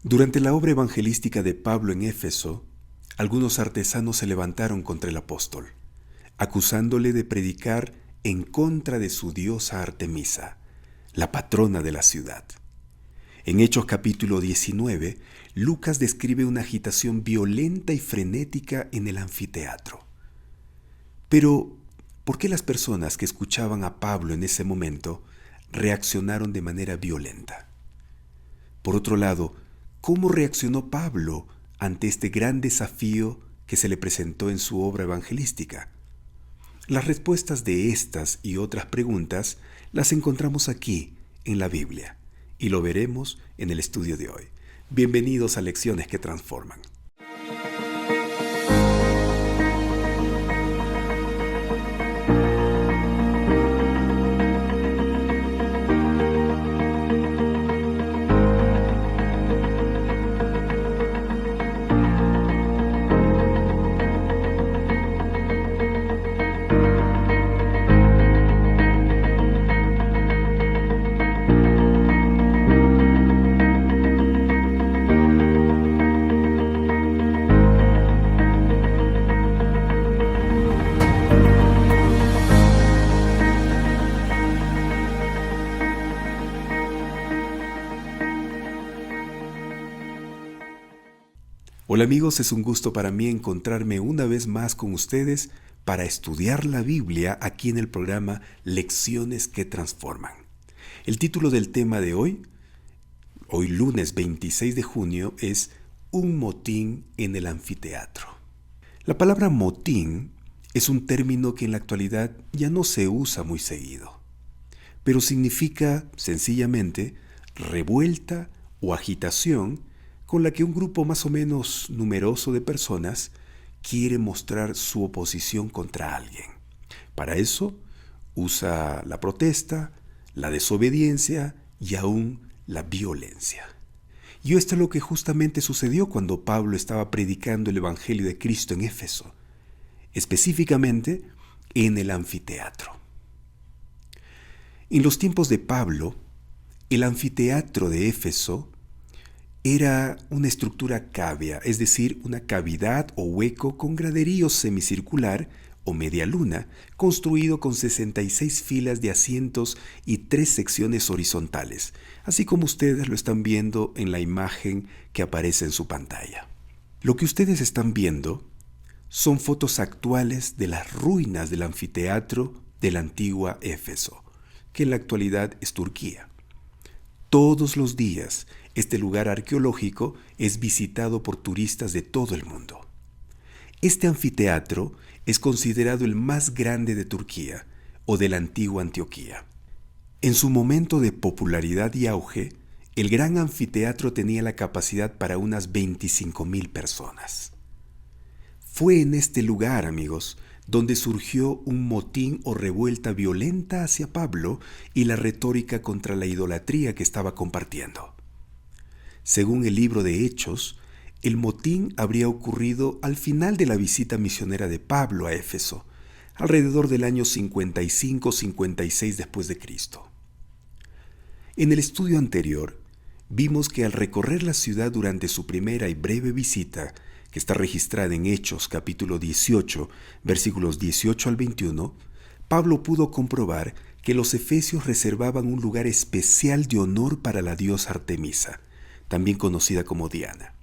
Durante la obra evangelística de Pablo en Éfeso, algunos artesanos se levantaron contra el apóstol, acusándole de predicar en contra de su diosa Artemisa, la patrona de la ciudad. En Hechos capítulo 19, Lucas describe una agitación violenta y frenética en el anfiteatro. Pero, ¿por qué las personas que escuchaban a Pablo en ese momento reaccionaron de manera violenta? Por otro lado, ¿cómo reaccionó Pablo ante este gran desafío que se le presentó en su obra evangelística? Las respuestas de estas y otras preguntas las encontramos aquí en la Biblia y lo veremos en el estudio de hoy. Bienvenidos a Lecciones que Transforman. Hola amigos, es un gusto para mí encontrarme una vez más con ustedes para estudiar la Biblia aquí en el programa Lecciones que Transforman. El título del tema de hoy lunes 26 de junio, es Un motín en el anfiteatro. La palabra motín es un término que en la actualidad ya no se usa muy seguido, pero significa sencillamente revuelta o agitación con la que un grupo más o menos numeroso de personas quiere mostrar su oposición contra alguien. Para eso usa la protesta, la desobediencia y aún la violencia. Y esto es lo que justamente sucedió cuando Pablo estaba predicando el Evangelio de Cristo en Éfeso, específicamente en el anfiteatro. En los tiempos de Pablo, el anfiteatro de Éfeso era una estructura cávea, es decir, una cavidad o hueco con graderío semicircular o media luna, construido con 66 filas de asientos y 3 secciones horizontales, así como ustedes lo están viendo en la imagen que aparece en su pantalla. Lo que ustedes están viendo son fotos actuales de las ruinas del anfiteatro de la antigua Éfeso, que en la actualidad es Turquía. Todos los días, este lugar arqueológico es visitado por turistas de todo el mundo. Este anfiteatro es considerado el más grande de Turquía o de la antigua Antioquía. En su momento de popularidad y auge, el gran anfiteatro tenía la capacidad para unas 25,000 personas. Fue en este lugar, amigos, donde surgió un motín o revuelta violenta hacia Pablo y la retórica contra la idolatría que estaba compartiendo. Según el libro de Hechos, el motín habría ocurrido al final de la visita misionera de Pablo a Éfeso, alrededor del año 55-56 después de Cristo. En el estudio anterior, vimos que al recorrer la ciudad durante su primera y breve visita, que está registrada en Hechos capítulo 18, versículos 18 al 21, Pablo pudo comprobar que los efesios reservaban un lugar especial de honor para la diosa Artemisa, también conocida como Diana.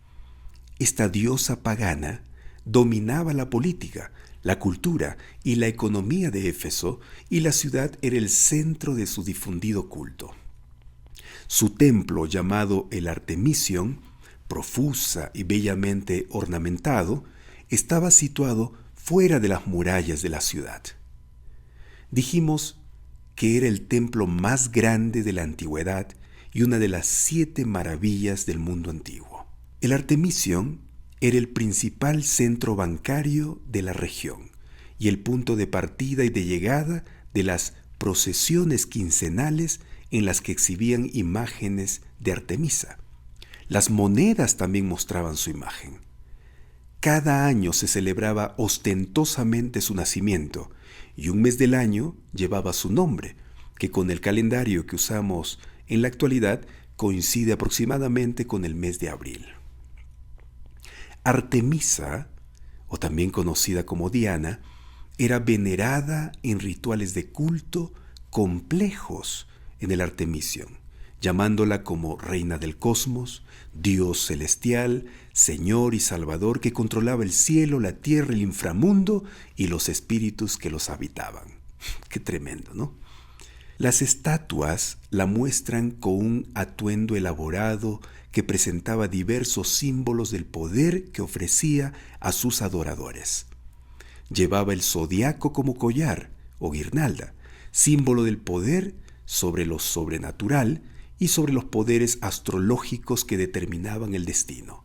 Esta diosa pagana dominaba la política, la cultura y la economía de Éfeso, y la ciudad era el centro de su difundido culto. Su templo, llamado el Artemision, profusa y bellamente ornamentado, estaba situado fuera de las murallas de la ciudad. Dijimos que era el templo más grande de la antigüedad y una de las 7 maravillas del mundo antiguo. El Artemision era el principal centro bancario de la región y el punto de partida y de llegada de las procesiones quincenales en las que exhibían imágenes de Artemisa. Las monedas también mostraban su imagen. Cada año se celebraba ostentosamente su nacimiento y un mes del año llevaba su nombre, que con el calendario que usamos en la actualidad coincide aproximadamente con el mes de abril. Artemisa, o también conocida como Diana, era venerada en rituales de culto complejos en el Artemision, llamándola como reina del cosmos, dios celestial, señor y salvador que controlaba el cielo, la tierra, el inframundo y los espíritus que los habitaban. Qué tremendo, ¿no? Las estatuas la muestran con un atuendo elaborado que presentaba diversos símbolos del poder que ofrecía a sus adoradores. Llevaba el zodiaco como collar o guirnalda, símbolo del poder sobre lo sobrenatural y sobre los poderes astrológicos que determinaban el destino.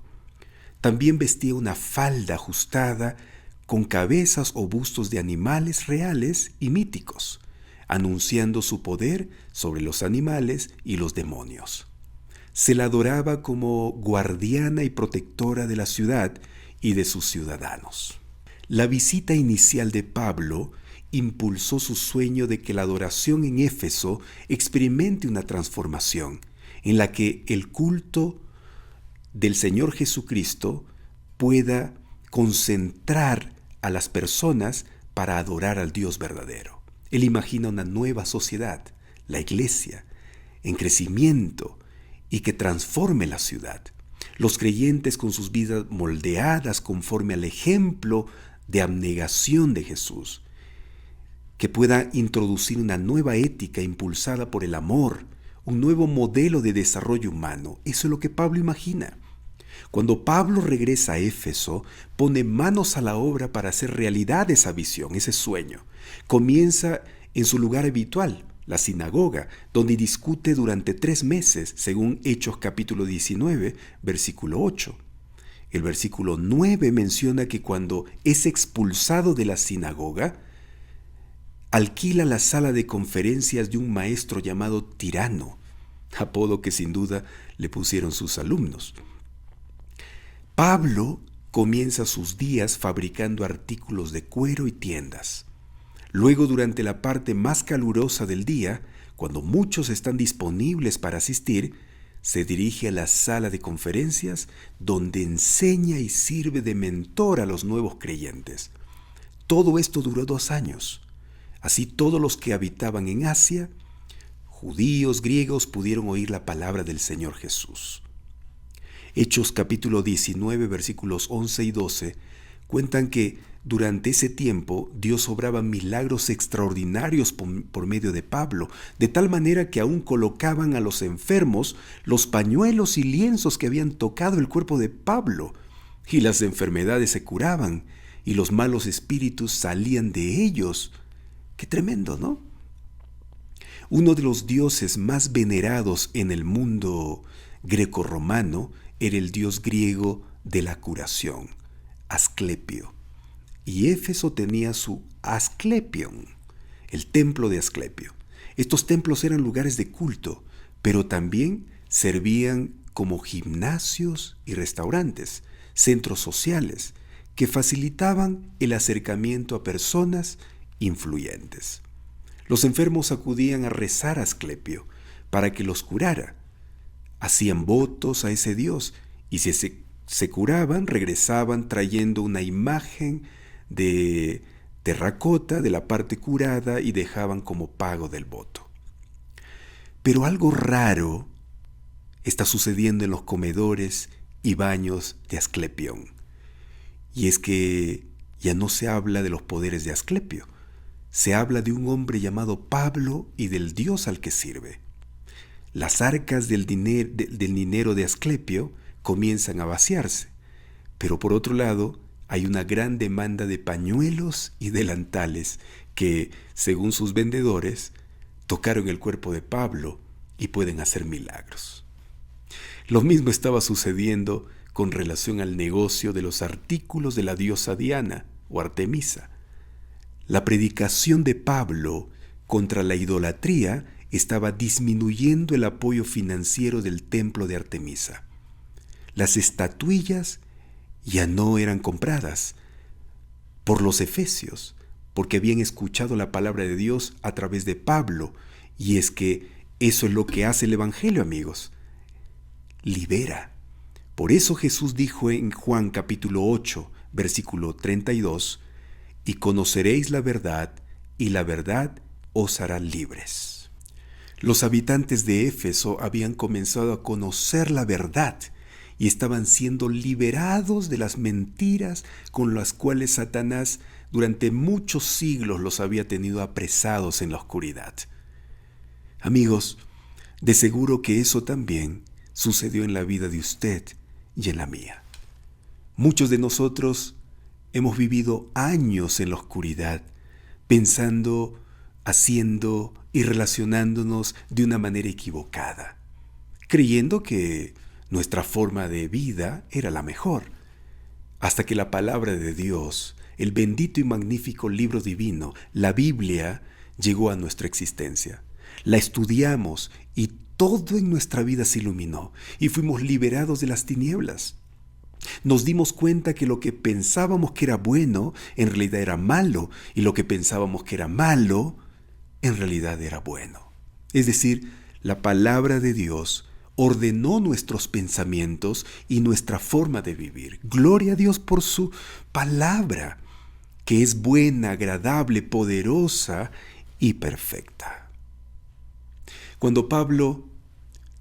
También vestía una falda ajustada con cabezas o bustos de animales reales y míticos, anunciando su poder sobre los animales y los demonios. Se la adoraba como guardiana y protectora de la ciudad y de sus ciudadanos. La visita inicial de Pablo impulsó su sueño de que la adoración en Éfeso experimente una transformación en la que el culto del Señor Jesucristo pueda concentrar a las personas para adorar al Dios verdadero. Él imagina una nueva sociedad, la iglesia, en crecimiento y que transforme la ciudad. Los creyentes con sus vidas moldeadas conforme al ejemplo de abnegación de Jesús, que pueda introducir una nueva ética impulsada por el amor, un nuevo modelo de desarrollo humano. Eso es lo que Pablo imagina. Cuando Pablo regresa a Éfeso, pone manos a la obra para hacer realidad esa visión, ese sueño. Comienza en su lugar habitual, la sinagoga, donde discute durante 3 meses, según Hechos capítulo 19, versículo 8. El versículo 9 menciona que cuando es expulsado de la sinagoga, alquila la sala de conferencias de un maestro llamado Tirano, apodo que sin duda le pusieron sus alumnos. Pablo comienza sus días fabricando artículos de cuero y tiendas. Luego, durante la parte más calurosa del día, cuando muchos están disponibles para asistir, se dirige a la sala de conferencias donde enseña y sirve de mentor a los nuevos creyentes. Todo esto duró 2 años. Así todos los que habitaban en Asia, judíos, griegos, pudieron oír la palabra del Señor Jesús. Hechos capítulo 19, versículos 11 y 12, cuentan que durante ese tiempo Dios obraba milagros extraordinarios por medio de Pablo, de tal manera que aún colocaban a los enfermos los pañuelos y lienzos que habían tocado el cuerpo de Pablo, y las enfermedades se curaban, y los malos espíritus salían de ellos. ¡Qué tremendo!, ¿no? Uno de los dioses más venerados en el mundo grecorromano era el dios griego de la curación, Asclepio. Y Éfeso tenía su Asclepion, el templo de Asclepio. Estos templos eran lugares de culto, pero también servían como gimnasios y restaurantes, centros sociales, que facilitaban el acercamiento a personas influyentes. Los enfermos acudían a rezar a Asclepio para que los curara. Hacían votos a ese dios y si se curaban, regresaban trayendo una imagen de terracota de la parte curada y dejaban como pago del voto. Pero algo raro está sucediendo en los comedores y baños de Asclepión. Y es que ya no se habla de los poderes de Asclepio, se habla de un hombre llamado Pablo y del Dios al que sirve. Las arcas del dinero de Asclepio comienzan a vaciarse, pero por otro lado hay una gran demanda de pañuelos y delantales que, según sus vendedores, tocaron el cuerpo de Pablo y pueden hacer milagros. Lo mismo estaba sucediendo con relación al negocio de los artículos de la diosa Diana o Artemisa. La predicación de Pablo contra la idolatría estaba disminuyendo el apoyo financiero del templo de Artemisa. Las estatuillas ya no eran compradas por los efesios, porque habían escuchado la palabra de Dios a través de Pablo, y es que eso es lo que hace el Evangelio, amigos. libera. Por eso Jesús dijo en Juan capítulo 8, versículo 32, y conoceréis la verdad, y la verdad os hará libres. Los habitantes de Éfeso habían comenzado a conocer la verdad y estaban siendo liberados de las mentiras con las cuales Satanás durante muchos siglos los había tenido apresados en la oscuridad. Amigos, de seguro que eso también sucedió en la vida de usted y en la mía. Muchos de nosotros hemos vivido años en la oscuridad, pensando, haciendo y relacionándonos de una manera equivocada, creyendo que nuestra forma de vida era la mejor, hasta que la palabra de Dios, el bendito y magnífico libro divino, la Biblia, llegó a nuestra existencia. La estudiamos y todo en nuestra vida se iluminó y fuimos liberados de las tinieblas. Nos dimos cuenta que lo que pensábamos que era bueno, en realidad era malo, y lo que pensábamos que era malo, en realidad era bueno. Es decir, la palabra de Dios ordenó nuestros pensamientos y nuestra forma de vivir. Gloria a Dios por su palabra, que es buena, agradable, poderosa y perfecta. Cuando Pablo,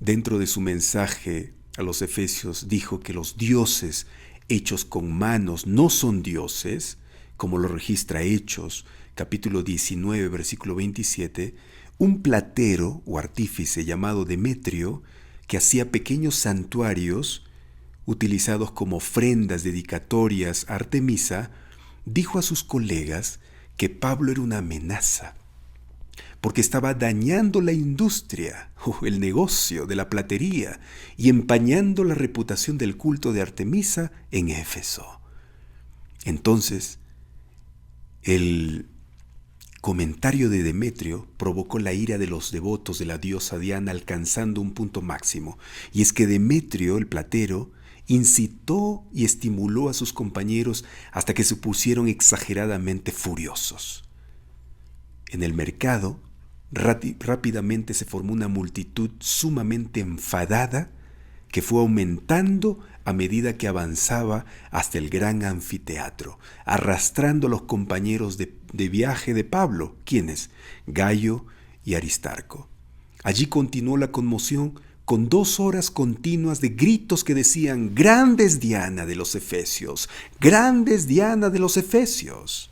dentro de su mensaje a los Efesios, dijo que los dioses hechos con manos no son dioses, como lo registra Hechos, capítulo 19, versículo 27, un platero o artífice llamado Demetrio, que hacía pequeños santuarios utilizados como ofrendas dedicatorias a Artemisa, dijo a sus colegas que Pablo era una amenaza, porque estaba dañando la industria o el negocio de la platería y empañando la reputación del culto de Artemisa en Éfeso. Entonces, el comentario de Demetrio provocó la ira de los devotos de la diosa Diana, alcanzando un punto máximo. Y es que Demetrio, el platero, incitó y estimuló a sus compañeros hasta que se pusieron exageradamente furiosos. En el mercado, rápidamente se formó una multitud sumamente enfadada que fue aumentando a medida que avanzaba hasta el gran anfiteatro, arrastrando a los compañeros de viaje de Pablo, ¿quiénes? Gayo y Aristarco. Allí continuó la conmoción con 2 horas continuas de gritos que decían: «¡Grande es Diana de los Efesios! ¡Grande es Diana de los Efesios!».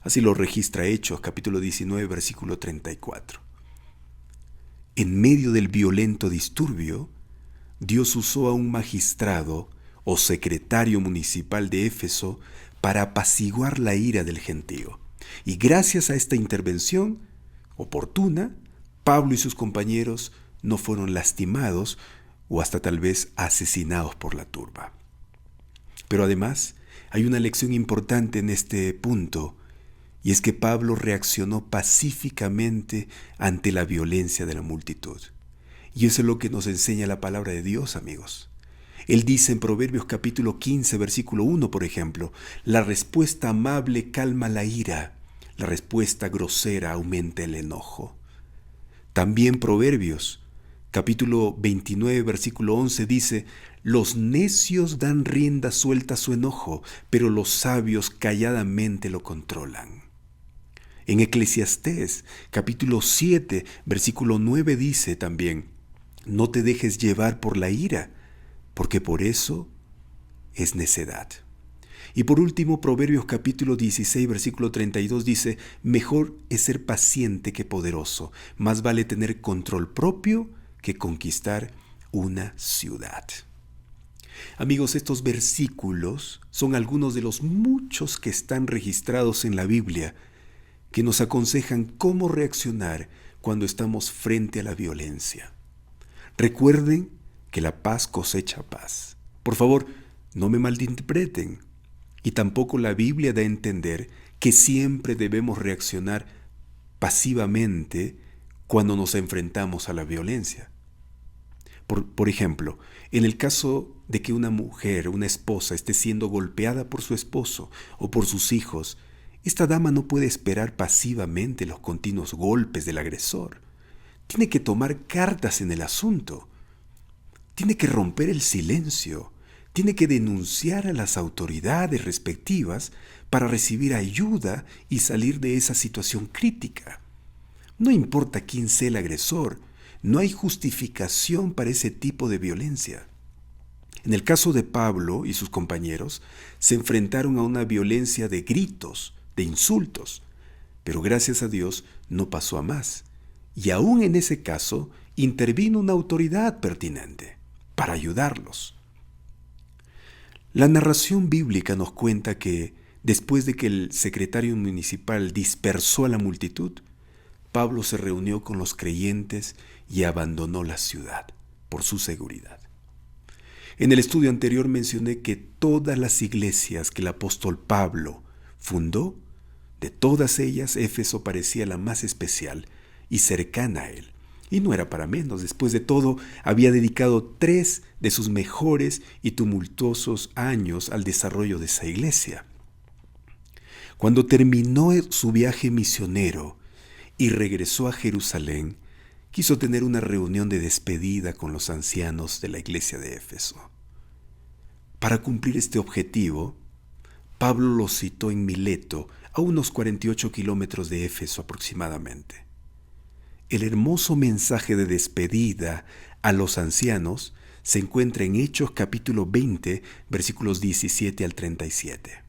Así lo registra Hechos, capítulo 19, versículo 34. En medio del violento disturbio, Dios usó a un magistrado o secretario municipal de Éfeso para apaciguar la ira del gentío. Y gracias a esta intervención oportuna, Pablo y sus compañeros no fueron lastimados o hasta tal vez asesinados por la turba. Pero además, hay una lección importante en este punto, y es que Pablo reaccionó pacíficamente ante la violencia de la multitud. Y eso es lo que nos enseña la palabra de Dios, amigos. Él dice en Proverbios capítulo 15, versículo 1, por ejemplo: «La respuesta amable calma la ira, la respuesta grosera aumenta el enojo». También Proverbios capítulo 29, versículo 11 dice: «Los necios dan rienda suelta a su enojo, pero los sabios calladamente lo controlan». En Eclesiastés capítulo 7, versículo 9 dice también: «No te dejes llevar por la ira, porque por eso es necedad». Y por último, Proverbios capítulo 16, versículo 32 dice: «Mejor es ser paciente que poderoso, más vale tener control propio que conquistar una ciudad». Amigos, estos versículos son algunos de los muchos que están registrados en la Biblia que nos aconsejan cómo reaccionar cuando estamos frente a la violencia. Recuerden que la paz cosecha paz. Por favor, no me malinterpreten. Y tampoco la Biblia da a entender que siempre debemos reaccionar pasivamente cuando nos enfrentamos a la violencia. Por ejemplo, en el caso de que una mujer, una esposa, esté siendo golpeada por su esposo o por sus hijos, esta dama no puede esperar pasivamente los continuos golpes del agresor. Tiene que tomar cartas en el asunto. tiene que romper el silencio, tiene que denunciar a las autoridades respectivas para recibir ayuda y salir de esa situación crítica. No importa quién sea el agresor, no hay justificación para ese tipo de violencia. En el caso de Pablo y sus compañeros, se enfrentaron a una violencia de gritos, de insultos, pero gracias a Dios no pasó a más. Y aún en ese caso, intervino una autoridad pertinente para ayudarlos. La narración bíblica nos cuenta que, después de que el secretario municipal dispersó a la multitud, Pablo se reunió con los creyentes y abandonó la ciudad por su seguridad. En el estudio anterior mencioné que todas las iglesias que el apóstol Pablo fundó, de todas ellas Éfeso parecía la más especial y cercana a él. Y no era para menos, después de todo, había dedicado 3 de sus mejores y tumultuosos años al desarrollo de esa iglesia. Cuando terminó su viaje misionero y regresó a Jerusalén, quiso tener una reunión de despedida con los ancianos de la iglesia de Éfeso. Para cumplir este objetivo, Pablo los citó en Mileto, a unos 48 kilómetros de Éfeso aproximadamente. El hermoso mensaje de despedida a los ancianos se encuentra en Hechos capítulo 20, versículos 17 al 37.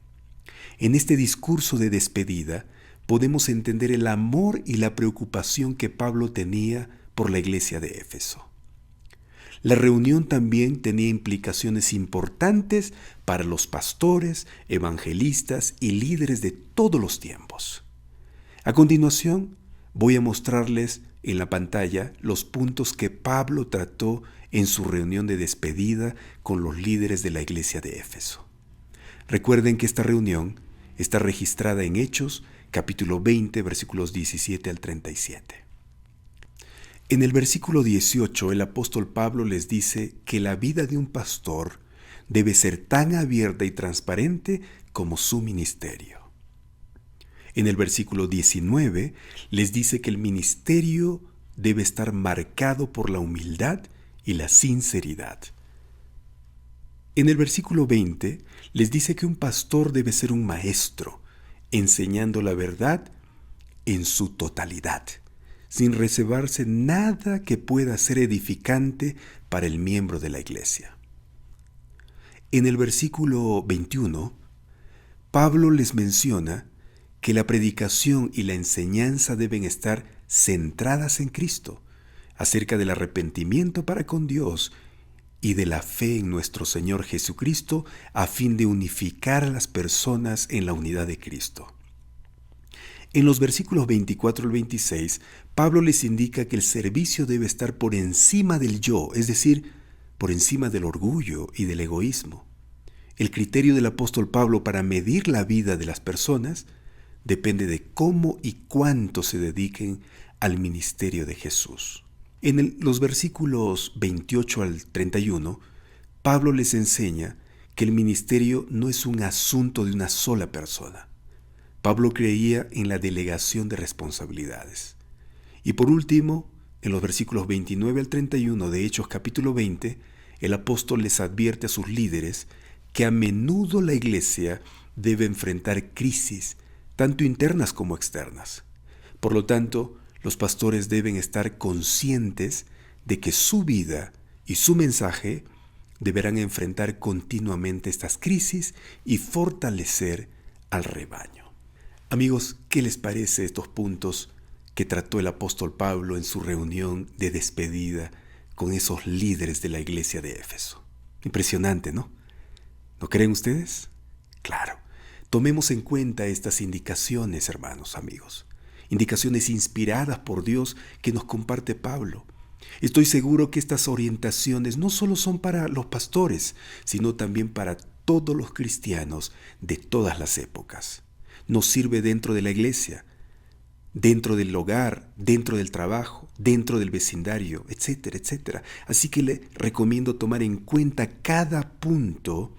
En este discurso de despedida podemos entender el amor y la preocupación que Pablo tenía por la iglesia de Éfeso. La reunión también tenía implicaciones importantes para los pastores, evangelistas y líderes de todos los tiempos. A continuación, voy a mostrarles en la pantalla los puntos que Pablo trató en su reunión de despedida con los líderes de la iglesia de Éfeso. Recuerden que esta reunión está registrada en Hechos, capítulo 20, versículos 17 al 37. En el versículo 18, el apóstol Pablo les dice que la vida de un pastor debe ser tan abierta y transparente como su ministerio. En el versículo 19, les dice que el ministerio debe estar marcado por la humildad y la sinceridad. En el versículo 20, les dice que un pastor debe ser un maestro, enseñando la verdad en su totalidad, sin reservarse nada que pueda ser edificante para el miembro de la iglesia. En el versículo 21, Pablo les menciona que la predicación y la enseñanza deben estar centradas en Cristo, acerca del arrepentimiento para con Dios y de la fe en nuestro Señor Jesucristo, a fin de unificar a las personas en la unidad de Cristo. En los versículos 24 al 26, Pablo les indica que el servicio debe estar por encima del yo, es decir, por encima del orgullo y del egoísmo. El criterio del apóstol Pablo para medir la vida de las personas depende de cómo y cuánto se dediquen al ministerio de Jesús. En los versículos 28 al 31, Pablo les enseña que el ministerio no es un asunto de una sola persona. Pablo creía en la delegación de responsabilidades. Y por último, en los versículos 29 al 31 de Hechos capítulo 20, el apóstol les advierte a sus líderes que a menudo la iglesia debe enfrentar crisis, tanto internas como externas. Por lo tanto, los pastores deben estar conscientes de que su vida y su mensaje deberán enfrentar continuamente estas crisis y fortalecer al rebaño. Amigos, ¿qué les parece estos puntos que trató el apóstol Pablo en su reunión de despedida con esos líderes de la iglesia de Éfeso? Impresionante, ¿no? ¿No creen ustedes? Claro. Tomemos en cuenta estas indicaciones, hermanos, amigos. Indicaciones inspiradas por Dios que nos comparte Pablo. Estoy seguro que estas orientaciones no solo son para los pastores, sino también para todos los cristianos de todas las épocas. Nos sirve dentro de la iglesia, dentro del hogar, dentro del trabajo, dentro del vecindario, etcétera, etcétera. Así que le recomiendo tomar en cuenta cada punto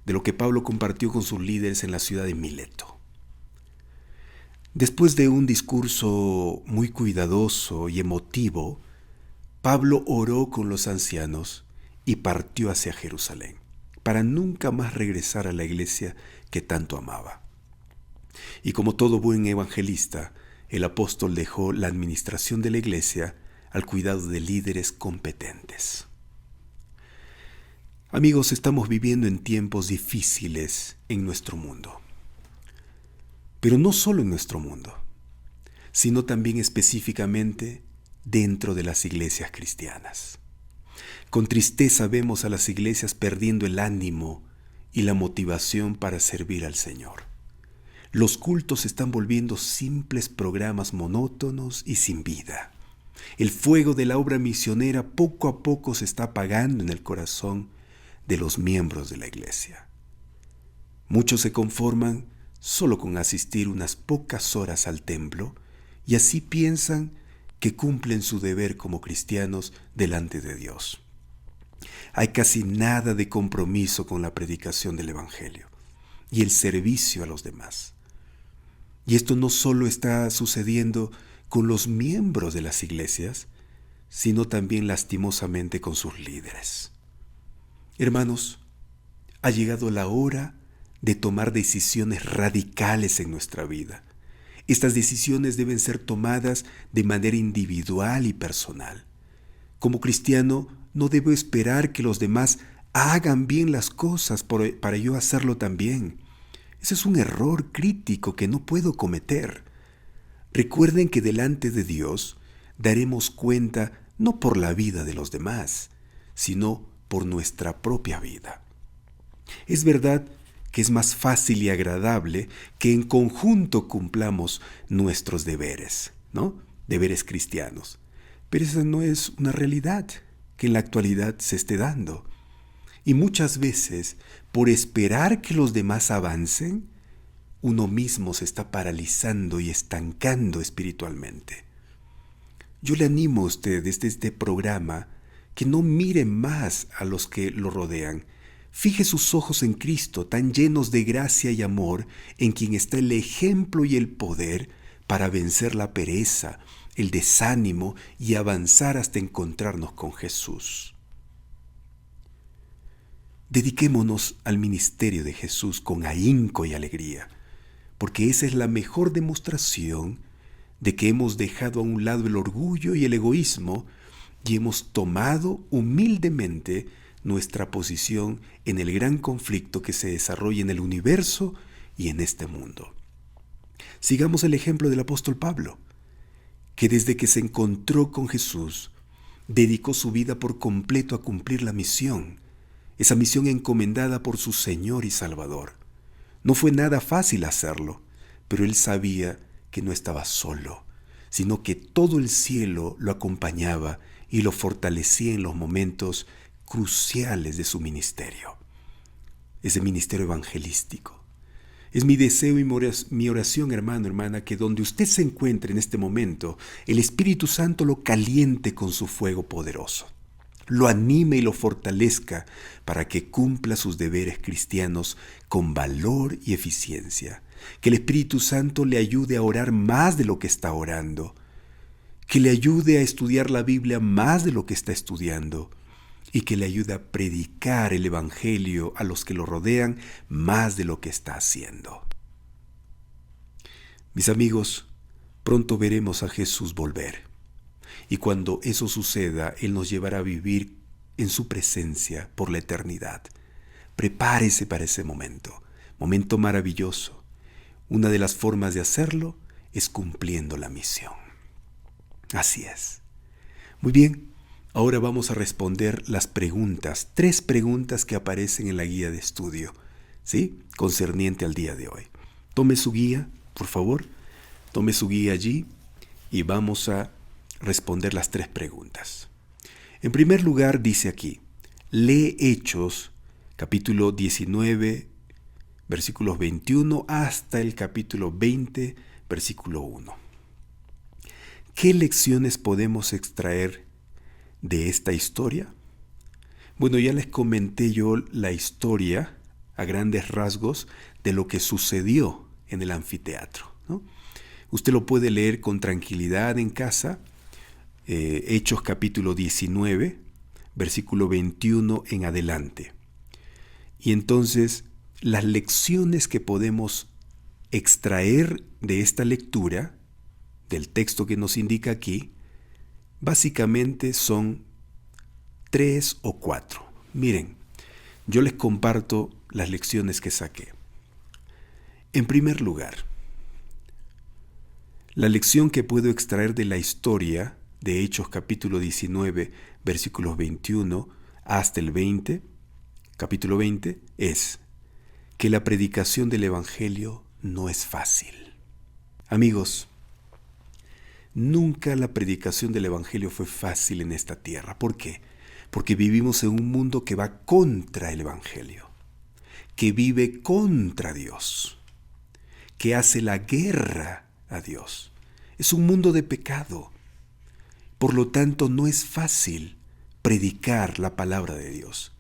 de lo que Pablo compartió con sus líderes en la ciudad de Mileto. Después de un discurso muy cuidadoso y emotivo, Pablo oró con los ancianos y partió hacia Jerusalén, para nunca más regresar a la iglesia que tanto amaba. Y como todo buen evangelista, el apóstol dejó la administración de la iglesia al cuidado de líderes competentes. Amigos, estamos viviendo en tiempos difíciles en nuestro mundo. Pero no solo en nuestro mundo, sino también específicamente dentro de las iglesias cristianas. Con tristeza vemos a las iglesias perdiendo el ánimo y la motivación para servir al Señor. Los cultos se están volviendo simples programas monótonos y sin vida. El fuego de la obra misionera poco a poco se está apagando en el corazón de los miembros de la iglesia. Muchos se conforman solo con asistir unas pocas horas al templo y así piensan que cumplen su deber como cristianos delante de Dios. Hay casi nada de compromiso con la predicación del Evangelio y el servicio a los demás. Y esto no solo está sucediendo con los miembros de las iglesias, sino también lastimosamente con sus líderes. Hermanos, ha llegado la hora de tomar decisiones radicales en nuestra vida. Estas decisiones deben ser tomadas de manera individual y personal. Como cristiano, no debo esperar que los demás hagan bien las cosas para yo hacerlo también. Ese es un error crítico que no puedo cometer. Recuerden que delante de Dios daremos cuenta no por la vida de los demás, sino por nuestra propia vida. Es verdad que es más fácil y agradable que en conjunto cumplamos nuestros deberes, ¿no? Deberes cristianos. Pero esa no es una realidad que en la actualidad se esté dando. Y muchas veces, por esperar que los demás avancen, uno mismo se está paralizando y estancando espiritualmente. Yo le animo a usted desde este programa que no mire más a los que lo rodean. Fije sus ojos en Cristo, tan llenos de gracia y amor, en quien está el ejemplo y el poder para vencer la pereza, el desánimo y avanzar hasta encontrarnos con Jesús. Dediquémonos al ministerio de Jesús con ahínco y alegría, porque esa es la mejor demostración de que hemos dejado a un lado el orgullo y el egoísmo y hemos tomado humildemente nuestra posición en el gran conflicto que se desarrolla en el universo y en este mundo. Sigamos el ejemplo del apóstol Pablo, que desde que se encontró con Jesús, dedicó su vida por completo a cumplir la misión, esa misión encomendada por su Señor y Salvador. No fue nada fácil hacerlo, pero él sabía que no estaba solo, sino que todo el cielo lo acompañaba y lo fortalecía en los momentos cruciales de su ministerio, ese ministerio evangelístico. Es mi deseo y mi oración, hermano, hermana, que donde usted se encuentre en este momento, el Espíritu Santo lo caliente con su fuego poderoso, lo anime y lo fortalezca para que cumpla sus deberes cristianos con valor y eficiencia. Que el Espíritu Santo le ayude a orar más de lo que está orando, que le ayude a estudiar la Biblia más de lo que está estudiando y que le ayude a predicar el Evangelio a los que lo rodean más de lo que está haciendo. Mis amigos, pronto veremos a Jesús volver. Y cuando eso suceda, Él nos llevará a vivir en su presencia por la eternidad. Prepárese para ese momento maravilloso. Una de las formas de hacerlo es cumpliendo la misión. Así es. Muy bien, ahora vamos a responder las preguntas, 3 preguntas que aparecen en la guía de estudio, ¿sí? Concerniente al día de hoy. Tome su guía, por favor, tome su guía allí y vamos a responder las 3 preguntas. En primer lugar, dice aquí, lee Hechos, capítulo 19, versículos 21 hasta el capítulo 20, versículo 1. ¿Qué lecciones podemos extraer de esta historia? Bueno, ya les comenté yo la historia a grandes rasgos de lo que sucedió en el anfiteatro, ¿no? Usted lo puede leer con tranquilidad en casa. Hechos capítulo 19, versículo 21 en adelante. Y entonces, las lecciones que podemos extraer de esta lectura, del texto que nos indica aquí, básicamente son 3 o 4. Miren, yo les comparto las lecciones que saqué. En primer lugar, la lección que puedo extraer de la historia de Hechos capítulo 19, versículos 21 hasta el 20, capítulo 20, es que la predicación del Evangelio no es fácil. Amigos, nunca la predicación del Evangelio fue fácil en esta tierra. ¿Por qué? Porque vivimos en un mundo que va contra el Evangelio, que vive contra Dios, que hace la guerra a Dios. Es un mundo de pecado. Por lo tanto, no es fácil predicar la palabra de Dios,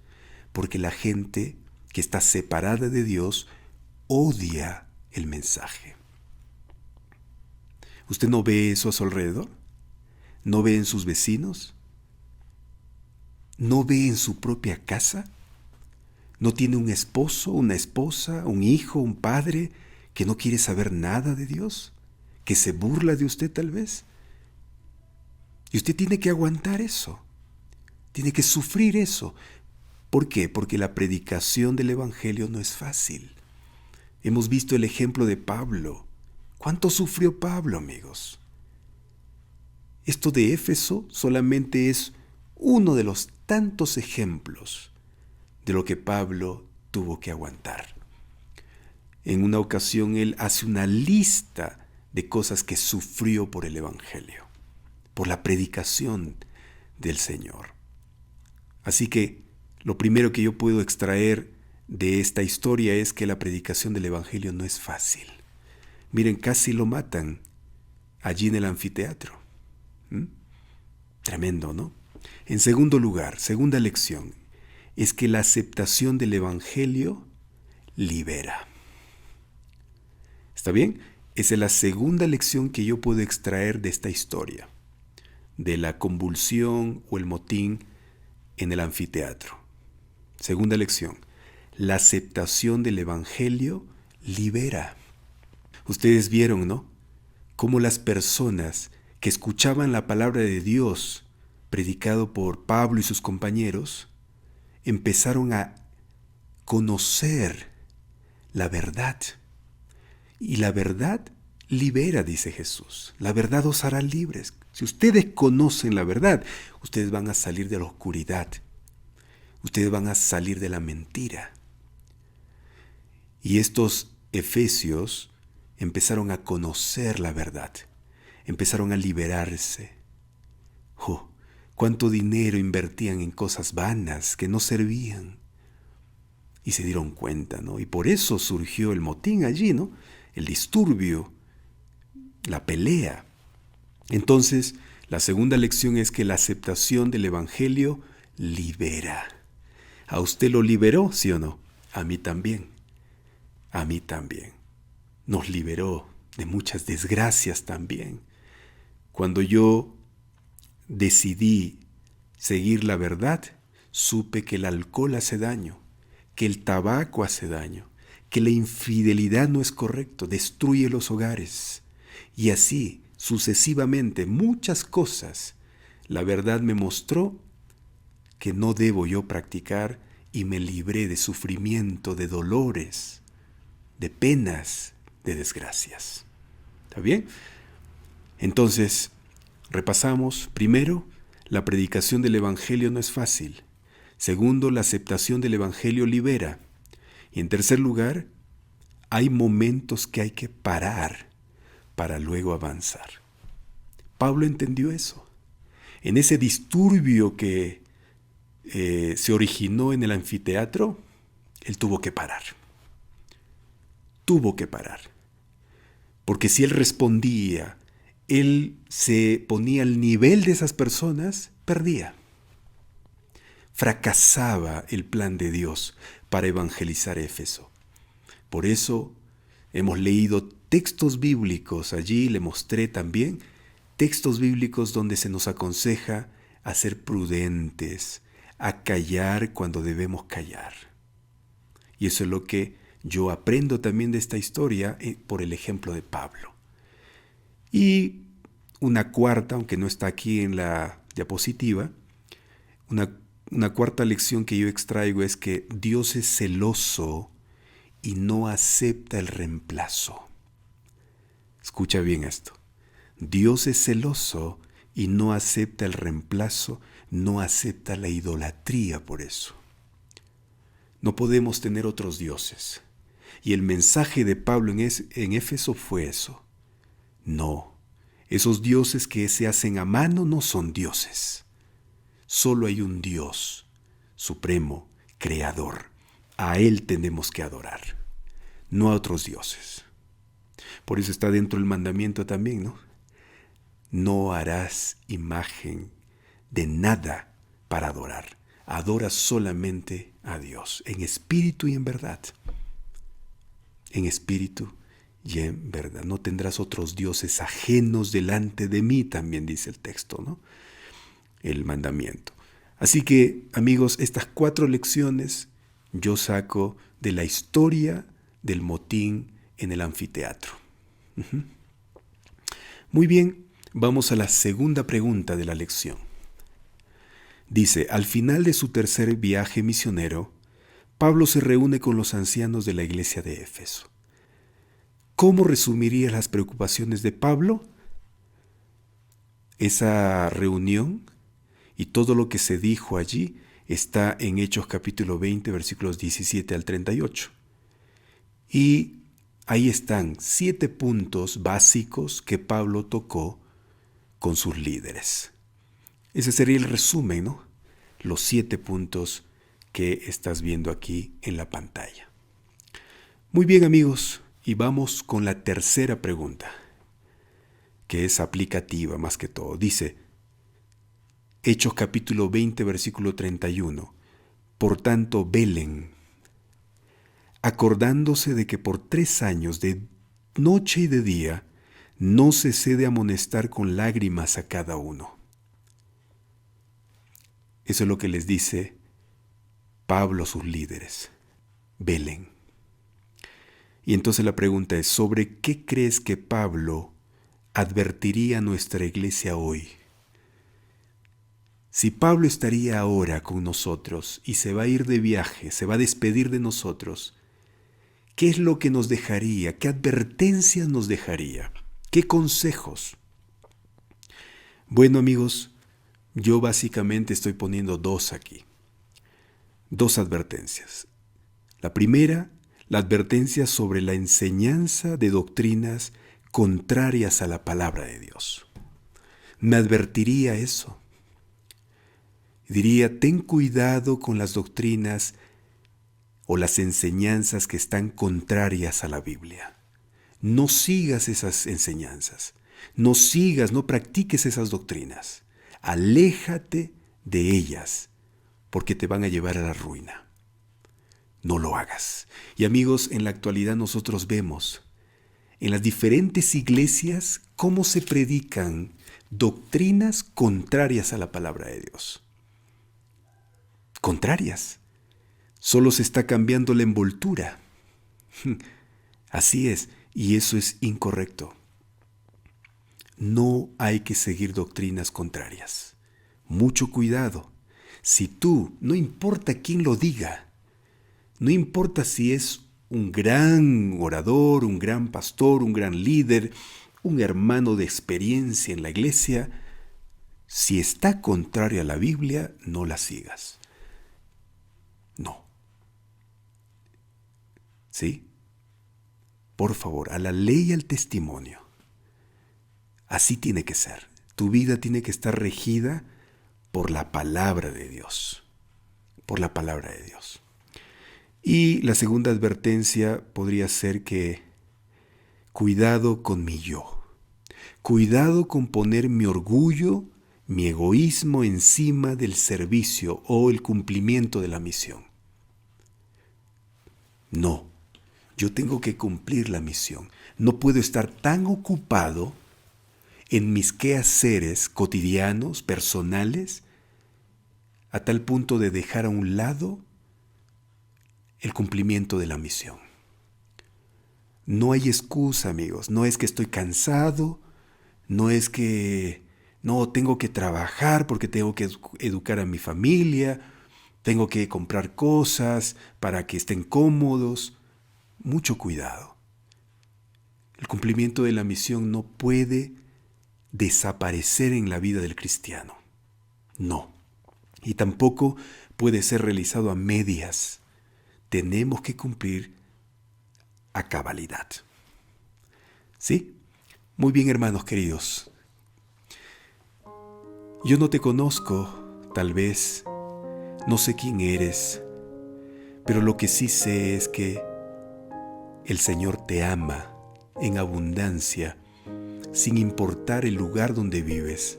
porque la gente que está separada de Dios odia el mensaje. ¿Usted no ve eso a su alrededor? ¿No ve en sus vecinos? ¿No ve en su propia casa? ¿No tiene un esposo, una esposa, un hijo, un padre que no quiere saber nada de Dios? ¿Que se burla de usted tal vez? Y usted tiene que aguantar eso. Tiene que sufrir eso. ¿Por qué? Porque la predicación del Evangelio no es fácil. Hemos visto el ejemplo de Pablo. ¿Cuánto sufrió Pablo, amigos? Esto de Éfeso solamente es uno de los tantos ejemplos de lo que Pablo tuvo que aguantar. En una ocasión él hace una lista de cosas que sufrió por el Evangelio, por la predicación del Señor. Así que lo primero que yo puedo extraer de esta historia es que la predicación del Evangelio no es fácil. Miren, casi lo matan allí en el anfiteatro. Tremendo, ¿no? En segundo lugar, segunda lección, es que la aceptación del Evangelio libera. ¿Está bien? Esa es la segunda lección que yo puedo extraer de esta historia, de la convulsión o el motín en el anfiteatro. Segunda lección, la aceptación del Evangelio libera. Ustedes vieron, ¿no?, cómo las personas que escuchaban la palabra de Dios predicado por Pablo y sus compañeros empezaron a conocer la verdad. Y la verdad libera, dice Jesús. La verdad os hará libres. Si ustedes conocen la verdad, ustedes van a salir de la oscuridad. Ustedes van a salir de la mentira. Y estos efesios empezaron a conocer la verdad. Empezaron a liberarse. ¡Oh! Cuánto dinero invertían en cosas vanas que no servían. Y se dieron cuenta, ¿no? Y por eso surgió el motín allí, ¿no? El disturbio, la pelea. Entonces, la segunda lección es que la aceptación del Evangelio libera. ¿A usted lo liberó, sí o no? A mí también. A mí también. Nos liberó de muchas desgracias también. Cuando yo decidí seguir la verdad, supe que el alcohol hace daño, que el tabaco hace daño, que la infidelidad no es correcto, destruye los hogares. Y así, sucesivamente, muchas cosas, la verdad me mostró que no debo yo practicar y me libré de sufrimiento, de dolores, de penas, de desgracias. ¿Está bien? Entonces, repasamos. Primero, la predicación del Evangelio no es fácil. Segundo, la aceptación del Evangelio libera. Y en tercer lugar, hay momentos que hay que parar para luego avanzar. Pablo entendió eso. En ese disturbio que se originó en el anfiteatro, él tuvo que parar. Tuvo que parar. Porque si él respondía, él se ponía al nivel de esas personas, perdía. Fracasaba el plan de Dios para evangelizar Éfeso. Por eso hemos leído textos bíblicos, allí le mostré también textos bíblicos donde se nos aconseja a ser prudentes, a callar cuando debemos callar. Y eso es lo que yo aprendo también de esta historia por el ejemplo de Pablo. Y una cuarta, aunque no está aquí en la diapositiva, una cuarta lección que yo extraigo es que Dios es celoso y no acepta el reemplazo. Escucha bien esto. Dios es celoso y no acepta el reemplazo, no acepta la idolatría por eso. No podemos tener otros dioses. Y el mensaje de Pablo en Éfeso fue eso. No, esos dioses que se hacen a mano no son dioses. Solo hay un Dios supremo, creador. A Él tenemos que adorar, no a otros dioses. Por eso está dentro del mandamiento también, ¿no? No harás imagen de nada para adorar. Adora solamente a Dios, en espíritu y en verdad. En espíritu y en verdad. No tendrás otros dioses ajenos delante de mí, también dice el texto, ¿no? El mandamiento. Así que, amigos, estas 4 lecciones yo saco de la historia del motín en el anfiteatro. Muy bien, vamos a la segunda pregunta de la lección. Dice, al final de su tercer viaje misionero, Pablo se reúne con los ancianos de la iglesia de Éfeso. ¿Cómo resumirías las preocupaciones de Pablo? Esa reunión y todo lo que se dijo allí está en Hechos capítulo 20, versículos 17 al 38. Y ahí están 7 puntos básicos que Pablo tocó con sus líderes. Ese sería el resumen, ¿no? Los 7 puntos que estás viendo aquí en la pantalla. Muy bien, amigos, y vamos con la tercera pregunta, que es aplicativa más que todo. Dice, Hechos capítulo 20, versículo 31. Por tanto, velen, acordándose de que por 3 años, de noche y de día, no cesé de amonestar con lágrimas a cada uno. Eso es lo que les dice Pablo a sus líderes. Velen. Y entonces la pregunta es, ¿sobre qué crees que Pablo advertiría a nuestra iglesia hoy? Si Pablo estaría ahora con nosotros y se va a ir de viaje, se va a despedir de nosotros, ¿qué es lo que nos dejaría? ¿Qué advertencias nos dejaría? ¿Qué consejos? Bueno, amigos, yo básicamente estoy poniendo 2 aquí. 2 advertencias. La primera, la advertencia sobre la enseñanza de doctrinas contrarias a la palabra de Dios. Me advertiría eso. Diría, ten cuidado con las doctrinas o las enseñanzas que están contrarias a la Biblia. No sigas esas enseñanzas. No sigas, no practiques esas doctrinas. Aléjate de ellas, porque te van a llevar a la ruina. No lo hagas. Y amigos, en la actualidad nosotros vemos en las diferentes iglesias cómo se predican doctrinas contrarias a la palabra de Dios. Contrarias. Solo se está cambiando la envoltura. Así es, y eso es incorrecto. No hay que seguir doctrinas contrarias. Mucho cuidado. Si tú, no importa quién lo diga, no importa si es un gran orador, un gran pastor, un gran líder, un hermano de experiencia en la iglesia, si está contrario a la Biblia, no la sigas. No. ¿Sí? Por favor, a la ley y al testimonio. Así tiene que ser. Tu vida tiene que estar regida por la palabra de Dios. Por la palabra de Dios. Y la segunda advertencia podría ser que cuidado con mi yo. Cuidado con poner mi orgullo, mi egoísmo encima del servicio o el cumplimiento de la misión. No, yo tengo que cumplir la misión. No puedo estar tan ocupado en mis quehaceres cotidianos, personales, a tal punto de dejar a un lado el cumplimiento de la misión. No hay excusa, amigos. No es que estoy cansado, no es que no tengo que trabajar porque tengo que educar a mi familia, tengo que comprar cosas para que estén cómodos. Mucho cuidado. El cumplimiento de la misión no puede desaparecer en la vida del cristiano. No. Y tampoco puede ser realizado a medias. Tenemos que cumplir a cabalidad. ¿Sí? Muy bien, hermanos queridos. Yo no te conozco, tal vez, no sé quién eres, pero lo que sí sé es que el Señor te ama en abundancia, sin importar el lugar donde vives,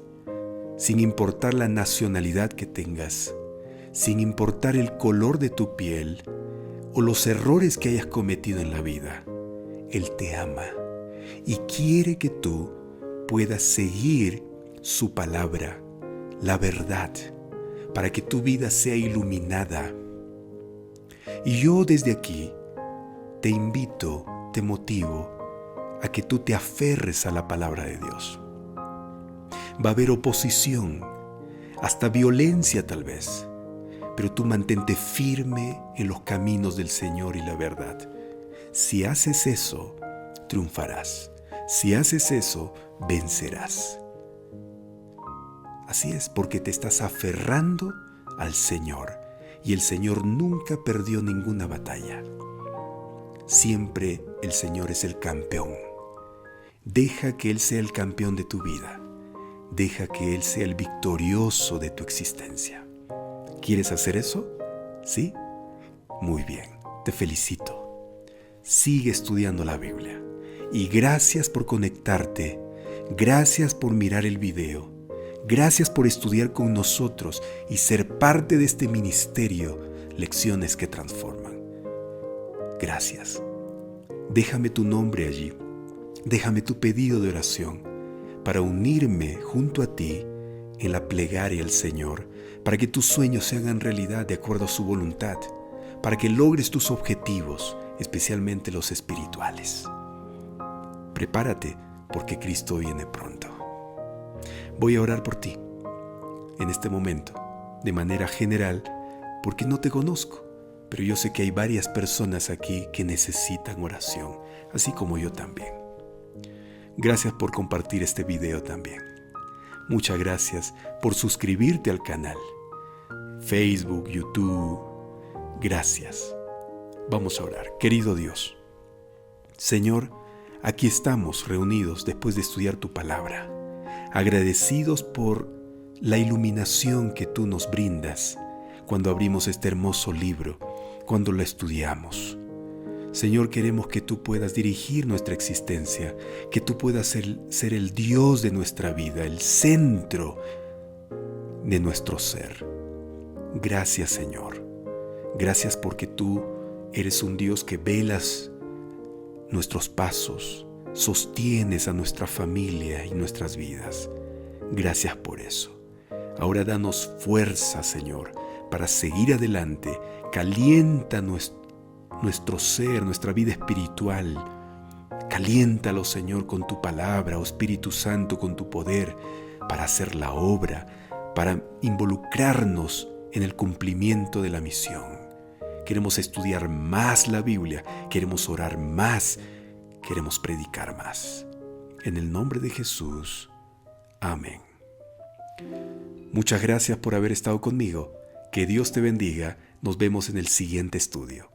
sin importar la nacionalidad que tengas, sin importar el color de tu piel o los errores que hayas cometido en la vida. Él te ama y quiere que tú puedas seguir su palabra, la verdad, para que tu vida sea iluminada. Y yo desde aquí te invito, te motivo a que tú te aferres a la palabra de Dios. Va a haber oposición, hasta violencia tal vez, pero tú mantente firme en los caminos del Señor y la verdad. Si haces eso, triunfarás. Si haces eso, vencerás. Así es, porque te estás aferrando al Señor, y el Señor nunca perdió ninguna batalla. Siempre el Señor es el campeón. Deja que Él sea el campeón de tu vida. Deja que Él sea el victorioso de tu existencia. ¿Quieres hacer eso? ¿Sí? Muy bien, te felicito. Sigue estudiando la Biblia. Y gracias por conectarte. Gracias por mirar el video. Gracias por estudiar con nosotros y ser parte de este ministerio, Lecciones que Transforman. Gracias. Déjame tu nombre allí. Déjame tu pedido de oración para unirme junto a ti en la plegaria al Señor, para que tus sueños se hagan realidad de acuerdo a su voluntad, para que logres tus objetivos, especialmente los espirituales. Prepárate, porque Cristo viene pronto. Voy a orar por ti en este momento, de manera general, porque no te conozco, pero yo sé que hay varias personas aquí que necesitan oración, así como yo también. Gracias por compartir este video también. Muchas gracias por suscribirte al canal. Facebook, YouTube. Gracias. Vamos a orar. Querido Dios, Señor, aquí estamos reunidos después de estudiar tu palabra, agradecidos por la iluminación que tú nos brindas cuando abrimos este hermoso libro, cuando lo estudiamos. Señor, queremos que tú puedas dirigir nuestra existencia, que tú puedas ser el Dios de nuestra vida, el centro de nuestro ser. Gracias, Señor. Gracias porque tú eres un Dios que velas nuestros pasos, sostienes a nuestra familia y nuestras vidas. Gracias por eso. Ahora danos fuerza, Señor, para seguir adelante. Calienta nuestro ser, nuestra vida espiritual. Caliéntalo, Señor, con tu palabra, oh Espíritu Santo, con tu poder, para hacer la obra, para involucrarnos en el cumplimiento de la misión. Queremos estudiar más la Biblia, queremos orar más, queremos predicar más. En el nombre de Jesús. Amén. Muchas gracias por haber estado conmigo. Que Dios te bendiga. Nos vemos en el siguiente estudio.